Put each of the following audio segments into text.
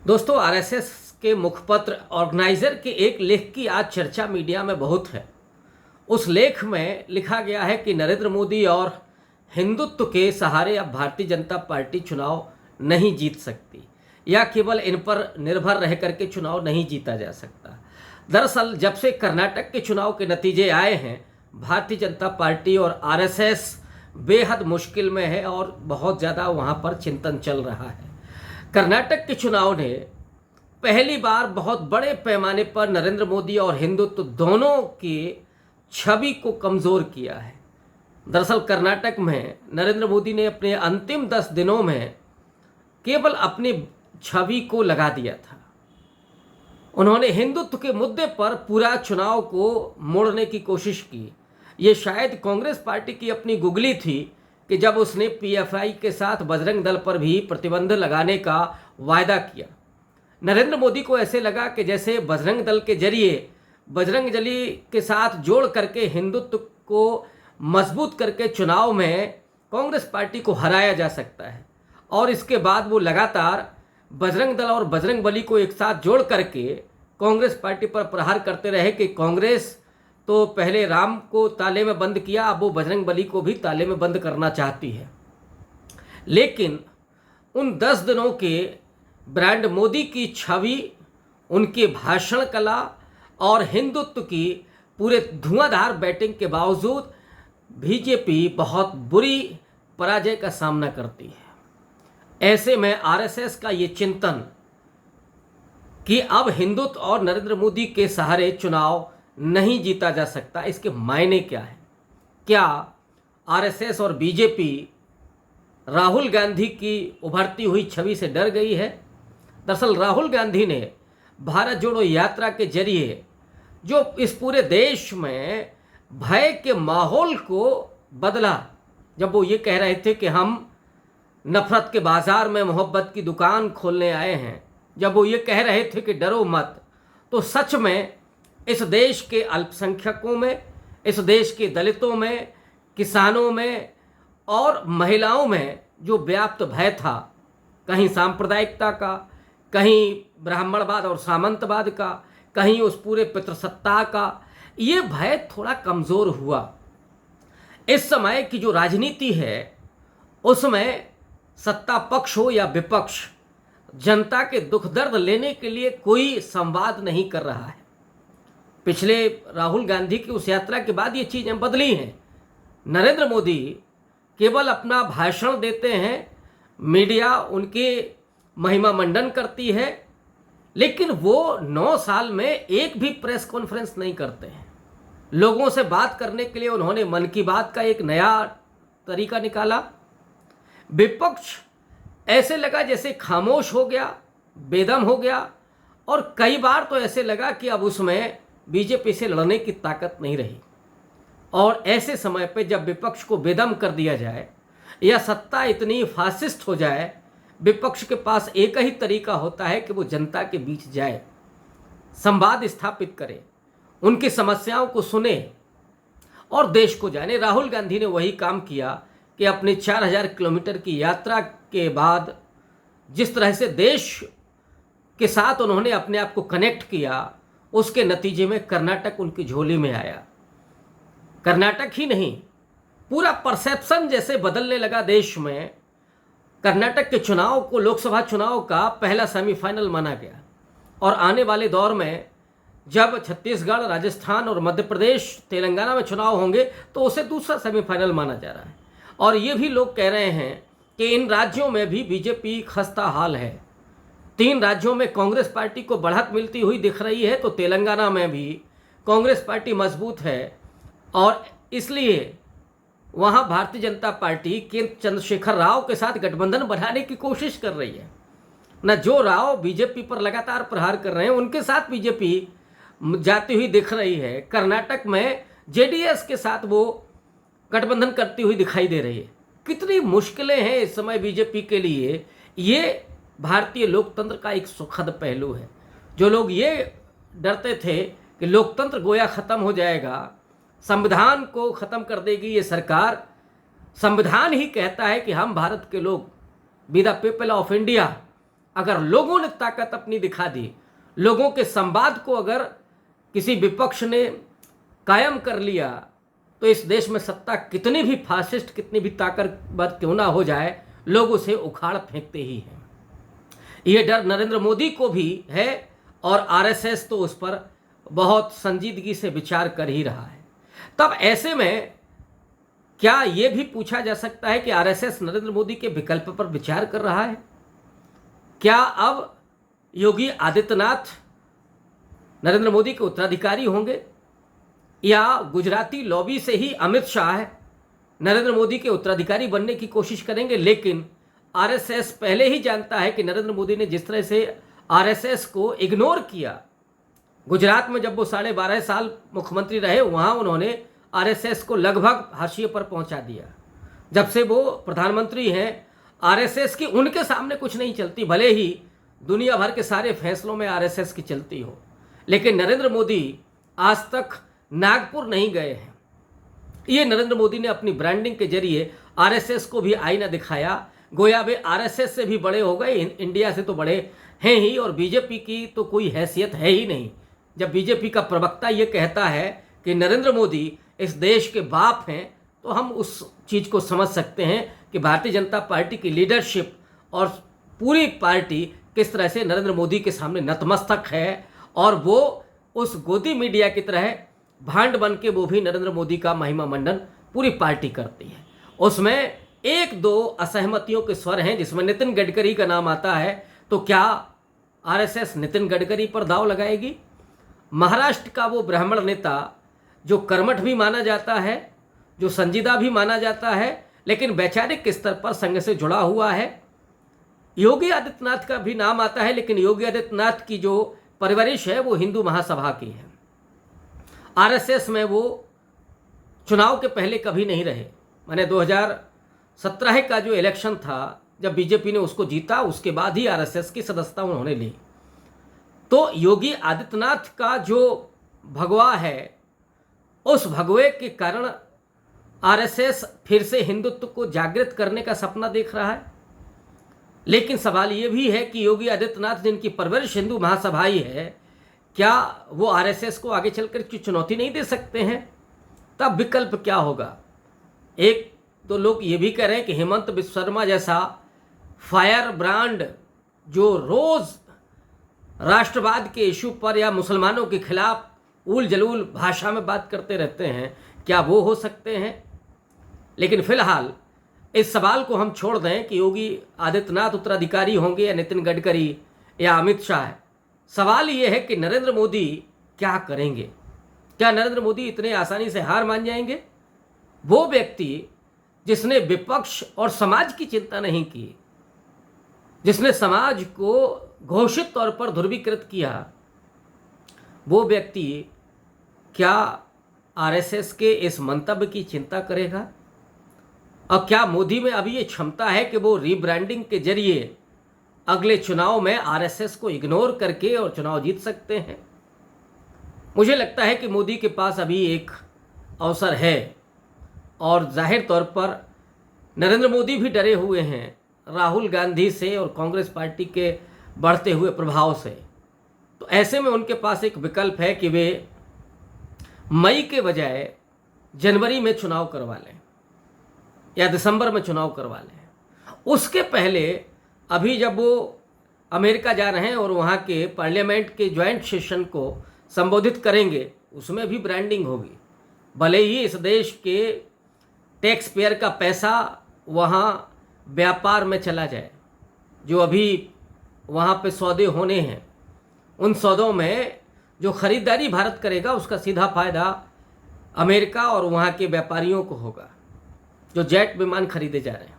दोस्तों, आरएसएस के मुखपत्र ऑर्गेनाइजर के एक लेख की आज चर्चा मीडिया में बहुत है। उस लेख में लिखा गया है कि नरेंद्र मोदी और हिंदुत्व के सहारे अब भारतीय जनता पार्टी चुनाव नहीं जीत सकती या केवल इन पर निर्भर रह करके चुनाव नहीं जीता जा सकता। दरअसल जब से कर्नाटक के चुनाव के नतीजे आए हैं, भारतीय जनता पार्टी और आरएसएस बेहद मुश्किल में है और बहुत ज़्यादा वहाँ पर चिंतन चल रहा है। कर्नाटक के चुनाव ने पहली बार बहुत बड़े पैमाने पर नरेंद्र मोदी और हिंदुत्व दोनों की छवि को कमज़ोर किया है। दरअसल कर्नाटक में नरेंद्र मोदी ने अपने अंतिम 10 दिनों में केवल अपनी छवि को लगा दिया था। उन्होंने हिंदुत्व के मुद्दे पर पूरा चुनाव को मोड़ने की कोशिश की। ये शायद कांग्रेस पार्टी की अपनी गुगली थी कि जब उसने पीएफआई के साथ बजरंग दल पर भी प्रतिबंध लगाने का वायदा किया। नरेंद्र मोदी को ऐसे लगा कि जैसे बजरंग दल के जरिए बजरंग बली के साथ जोड़ करके हिंदुत्व को मजबूत करके चुनाव में कांग्रेस पार्टी को हराया जा सकता है। और इसके बाद वो लगातार बजरंग दल और बजरंग बली को एक साथ जोड़ करके कांग्रेस पार्टी पर प्रहार करते रहे कि कांग्रेस तो पहले राम को ताले में बंद किया, अब वो बजरंग बली को भी ताले में बंद करना चाहती है। लेकिन उन 10 दिनों के ब्रांड मोदी की छवि, उनके भाषण कला और हिंदुत्व की पूरे धुआंधार बैटिंग के बावजूद बीजेपी बहुत बुरी पराजय का सामना करती है। ऐसे में आरएसएस का ये चिंतन कि अब हिंदुत्व और नरेंद्र मोदी के सहारे चुनाव नहीं जीता जा सकता, इसके मायने क्या है? क्या आरएसएस और बीजेपी राहुल गांधी की उभरती हुई छवि से डर गई है? दरअसल राहुल गांधी ने भारत जोड़ो यात्रा के जरिए जो इस पूरे देश में भय के माहौल को बदला, जब वो ये कह रहे थे कि हम नफरत के बाजार में मोहब्बत की दुकान खोलने आए हैं, जब वो ये कह रहे थे कि डरो मत, तो सच में इस देश के अल्पसंख्यकों में, इस देश के दलितों में, किसानों में और महिलाओं में जो व्याप्त भय था, कहीं सांप्रदायिकता का, कहीं ब्राह्मणवाद और सामंतवाद का, कहीं उस पूरे पितृसत्ता का, ये भय थोड़ा कमज़ोर हुआ। इस समय की जो राजनीति है उसमें सत्ता पक्ष हो या विपक्ष, जनता के दुख दर्द लेने के लिए कोई संवाद नहीं कर रहा है। पिछले राहुल गांधी की उस यात्रा के बाद ये चीज़ें बदली हैं। नरेंद्र मोदी केवल अपना भाषण देते हैं, मीडिया उनके महिमा मंडन करती है, लेकिन वो 9 साल में एक भी प्रेस कॉन्फ्रेंस नहीं करते हैं। लोगों से बात करने के लिए उन्होंने मन की बात का एक नया तरीका निकाला। विपक्ष ऐसे लगा जैसे खामोश हो गया, बेदम हो गया, और कई बार तो ऐसे लगा कि अब उसमें बीजेपी से लड़ने की ताकत नहीं रही। और ऐसे समय पे जब विपक्ष को बेदम कर दिया जाए या सत्ता इतनी फासिस्ट हो जाए, विपक्ष के पास एक ही तरीका होता है कि वो जनता के बीच जाए, संवाद स्थापित करे, उनकी समस्याओं को सुने और देश को जाने। राहुल गांधी ने वही काम किया कि अपने 4000 किलोमीटर की यात्रा के बाद जिस तरह से देश के साथ उन्होंने अपने आप को कनेक्ट किया, उसके नतीजे में कर्नाटक उनकी झोली में आया। कर्नाटक ही नहीं, पूरा परसेप्शन जैसे बदलने लगा देश में। कर्नाटक के चुनाव को लोकसभा चुनाव का पहला सेमीफाइनल माना गया और आने वाले दौर में जब छत्तीसगढ़, राजस्थान और मध्य प्रदेश, तेलंगाना में चुनाव होंगे तो उसे दूसरा सेमीफाइनल माना जा रहा है। और ये भी लोग कह रहे हैं कि इन राज्यों में भी बीजेपी खस्ता हाल है। 3 राज्यों में कांग्रेस पार्टी को बढ़त मिलती हुई दिख रही है, तो तेलंगाना में भी कांग्रेस पार्टी मजबूत है और इसलिए वहाँ भारतीय जनता पार्टी के चंद्रशेखर राव के साथ गठबंधन बनाने की कोशिश कर रही है। न जो राव बीजेपी पर लगातार प्रहार कर रहे हैं, उनके साथ बीजेपी जाती हुई दिख रही है। कर्नाटक में जेडीएस के साथ वो गठबंधन करती हुई दिखाई दे रही है। कितनी मुश्किलें हैं इस समय बीजेपी के लिए। ये भारतीय लोकतंत्र का एक सुखद पहलू है। जो लोग ये डरते थे कि लोकतंत्र गोया ख़त्म हो जाएगा, संविधान को ख़त्म कर देगी ये सरकार, संविधान ही कहता है कि हम भारत के लोग, be the people of India, अगर लोगों ने ताकत अपनी दिखा दी, लोगों के संवाद को अगर किसी विपक्ष ने कायम कर लिया, तो इस देश में सत्ता कितनी भी फासिस्ट, कितनी भी ताकतवर क्यों ना हो जाए, लोग उसे उखाड़ फेंकते ही हैं। ये डर नरेंद्र मोदी को भी है और आरएसएस तो उस पर बहुत संजीदगी से विचार कर ही रहा है। तब ऐसे में क्या ये भी पूछा जा सकता है कि आरएसएस नरेंद्र मोदी के विकल्प पर विचार कर रहा है? क्या अब योगी आदित्यनाथ नरेंद्र मोदी के उत्तराधिकारी होंगे, या गुजराती लॉबी से ही अमित शाह नरेंद्र मोदी के उत्तराधिकारी बनने की कोशिश करेंगे? लेकिन आरएसएस पहले ही जानता है कि नरेंद्र मोदी ने जिस तरह से आरएसएस को इग्नोर किया, गुजरात में जब वो 12.5 साल मुख्यमंत्री रहे, वहां उन्होंने आरएसएस को लगभग हाशिए पर पहुंचा दिया। जब से वो प्रधानमंत्री हैं, आरएसएस की उनके सामने कुछ नहीं चलती, भले ही दुनिया भर के सारे फैसलों में आरएसएस की चलती हो, लेकिन नरेंद्र मोदी आज तक नागपुर नहीं गए हैं। ये नरेंद्र मोदी ने अपनी ब्रांडिंग के जरिए आरएसएस को भी आईना दिखाया, गोया वे आरएसएस से भी बड़े हो गए, इंडिया से तो बड़े हैं ही, और बीजेपी की तो कोई हैसियत है ही नहीं। जब बीजेपी का प्रवक्ता ये कहता है कि नरेंद्र मोदी इस देश के बाप हैं, तो हम उस चीज़ को समझ सकते हैं कि भारतीय जनता पार्टी की लीडरशिप और पूरी पार्टी किस तरह से नरेंद्र मोदी के सामने नतमस्तक है, और वो उस गोदी मीडिया की तरह भांड बन के वो भी नरेंद्र मोदी का महिमा मंडन पूरी पार्टी करती है। उसमें एक दो असहमतियों के स्वर हैं, जिसमें नितिन गडकरी का नाम आता है। तो क्या आरएसएस नितिन गडकरी पर दांव लगाएगी? महाराष्ट्र का वो ब्राह्मण नेता जो कर्मठ भी माना जाता है, जो संजीदा भी माना जाता है, लेकिन वैचारिक स्तर पर संघ से जुड़ा हुआ है। योगी आदित्यनाथ का भी नाम आता है, लेकिन योगी आदित्यनाथ की जो परवरिश है वो हिंदू महासभा की है। आरएसएस में वो चुनाव के पहले कभी नहीं रहे। मैंने 2017 का जो इलेक्शन था, जब बीजेपी ने उसको जीता, उसके बाद ही आरएसएस की सदस्यता उन्होंने ली। तो योगी आदित्यनाथ का जो भगवा है, उस भगवे के कारण आरएसएस फिर से हिंदुत्व को जागृत करने का सपना देख रहा है। लेकिन सवाल ये भी है कि योगी आदित्यनाथ, जिनकी परवरिश हिंदू महासभाई है, क्या वो आरएसएस को आगे चलकर चुनौती नहीं दे सकते हैं? तब विकल्प क्या होगा? एक तो लोग ये भी कह रहे हैं कि हेमंत बिस्वा शर्मा जैसा फायर ब्रांड जो रोज राष्ट्रवाद के इशू पर या मुसलमानों के खिलाफ उल जलूल भाषा में बात करते रहते हैं, क्या वो हो सकते हैं? लेकिन फिलहाल इस सवाल को हम छोड़ दें कि योगी आदित्यनाथ उत्तराधिकारी होंगे या नितिन गडकरी या अमित शाह। सवाल ये है कि नरेंद्र मोदी क्या करेंगे? क्या नरेंद्र मोदी इतने आसानी से हार मान जाएंगे? वो व्यक्ति जिसने विपक्ष और समाज की चिंता नहीं की, जिसने समाज को घोषित तौर पर ध्रुवीकृत किया, वो व्यक्ति क्या आरएसएस के इस मंतव्य की चिंता करेगा? और क्या मोदी में अभी ये क्षमता है कि वो रीब्रांडिंग के जरिए अगले चुनाव में आरएसएस को इग्नोर करके और चुनाव जीत सकते हैं? मुझे लगता है कि मोदी के पास अभी एक अवसर है, और जाहिर तौर पर नरेंद्र मोदी भी डरे हुए हैं राहुल गांधी से और कांग्रेस पार्टी के बढ़ते हुए प्रभाव से। तो ऐसे में उनके पास एक विकल्प है कि वे मई के बजाय जनवरी में चुनाव करवा लें या दिसंबर में चुनाव करवा लें। उसके पहले अभी जब वो अमेरिका जा रहे हैं और वहाँ के पार्लियामेंट के ज्वाइंट सेशन को संबोधित करेंगे, उसमें भी ब्रांडिंग होगी। भले ही इस देश के टैक्स पेयर का पैसा वहाँ व्यापार में चला जाए, जो अभी वहाँ पे सौदे होने हैं, उन सौदों में जो ख़रीदारी भारत करेगा उसका सीधा फायदा अमेरिका और वहाँ के व्यापारियों को होगा, जो जेट विमान खरीदे जा रहे हैं।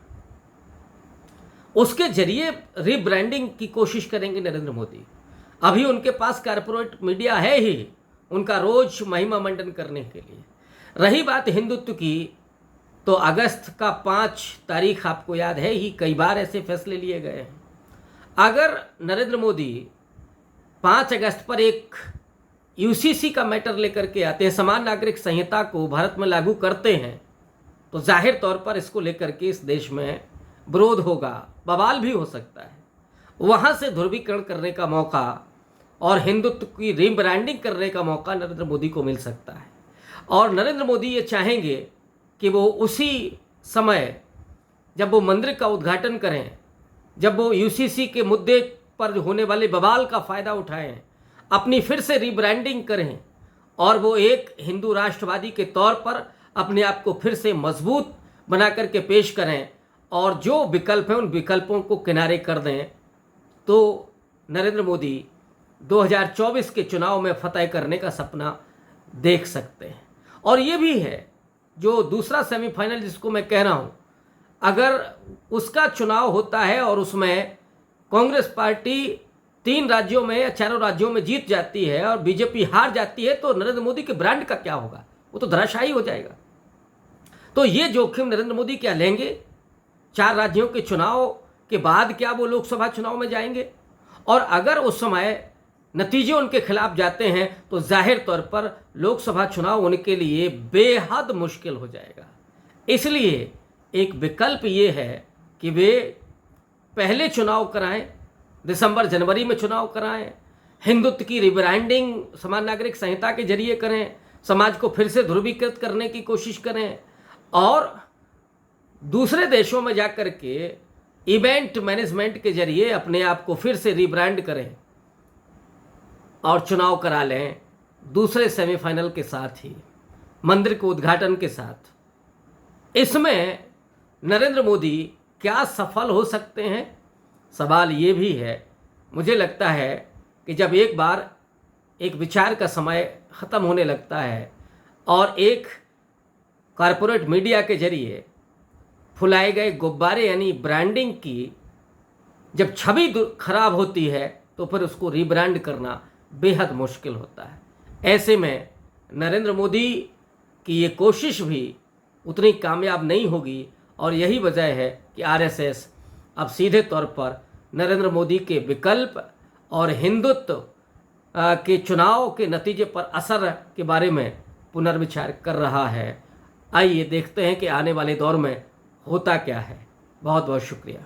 उसके जरिए रीब्रांडिंग की कोशिश करेंगे नरेंद्र मोदी। अभी उनके पास कारपोरेट मीडिया है ही उनका रोज महिमा मंडन करने के लिए। रही बात हिंदुत्व की, तो अगस्त का 5 तारीख आपको याद है ही, कई बार ऐसे फैसले लिए गए हैं। अगर नरेंद्र मोदी 5 अगस्त पर एक यूसीसी का मैटर लेकर के आते हैं, समान नागरिक संहिता को भारत में लागू करते हैं, तो जाहिर तौर पर इसको लेकर के इस देश में विरोध होगा, बवाल भी हो सकता है। वहाँ से ध्रुवीकरण करने का मौका और हिंदुत्व की रीब्रांडिंग करने का मौका नरेंद्र मोदी को मिल सकता है। और नरेंद्र मोदी ये चाहेंगे कि वो उसी समय जब वो मंदिर का उद्घाटन करें, जब वो यूसीसी के मुद्दे पर होने वाले बवाल का फ़ायदा उठाएं, अपनी फिर से रीब्रांडिंग करें और वो एक हिंदू राष्ट्रवादी के तौर पर अपने आप को फिर से मजबूत बना करके पेश करें और जो विकल्प हैं उन विकल्पों को किनारे कर दें, तो नरेंद्र मोदी 2024 के चुनाव में फतह करने का सपना देख सकते हैं। और ये भी है जो दूसरा सेमीफाइनल जिसको मैं कह रहा हूँ, अगर उसका चुनाव होता है और उसमें कांग्रेस पार्टी 3 राज्यों में या 4 राज्यों में जीत जाती है और बीजेपी हार जाती है, तो नरेंद्र मोदी के ब्रांड का क्या होगा? वो तो धराशायी हो जाएगा। तो ये जोखिम नरेंद्र मोदी क्या लेंगे? 4 राज्यों के चुनाव के बाद क्या वो लोकसभा चुनाव में जाएंगे? और अगर उस समय नतीजे उनके खिलाफ जाते हैं तो जाहिर तौर पर लोकसभा चुनाव उनके लिए बेहद मुश्किल हो जाएगा। इसलिए एक विकल्प ये है कि वे पहले चुनाव कराएं, दिसंबर जनवरी में चुनाव कराएं, हिंदुत्व की रिब्रांडिंग समान नागरिक संहिता के जरिए करें, समाज को फिर से ध्रुवीकृत करने की कोशिश करें और दूसरे देशों में जाकर के इवेंट मैनेजमेंट के जरिए अपने आप को फिर से रिब्रांड करें और चुनाव करा लें दूसरे सेमीफाइनल के साथ ही, मंदिर के उद्घाटन के साथ। इसमें नरेंद्र मोदी क्या सफल हो सकते हैं? सवाल ये भी है। मुझे लगता है कि जब एक बार एक विचार का समय ख़त्म होने लगता है और एक कॉरपोरेट मीडिया के जरिए फुलाए गए गुब्बारे यानी ब्रांडिंग की जब छवि खराब होती है तो फिर उसको रीब्रांड करना बेहद मुश्किल होता है। ऐसे में नरेंद्र मोदी की ये कोशिश भी उतनी कामयाब नहीं होगी और यही वजह है कि आरएसएस अब सीधे तौर पर नरेंद्र मोदी के विकल्प और हिंदुत्व के चुनाव के नतीजे पर असर के बारे में पुनर्विचार कर रहा है। आइए देखते हैं कि आने वाले दौर में होता क्या है। बहुत बहुत शुक्रिया।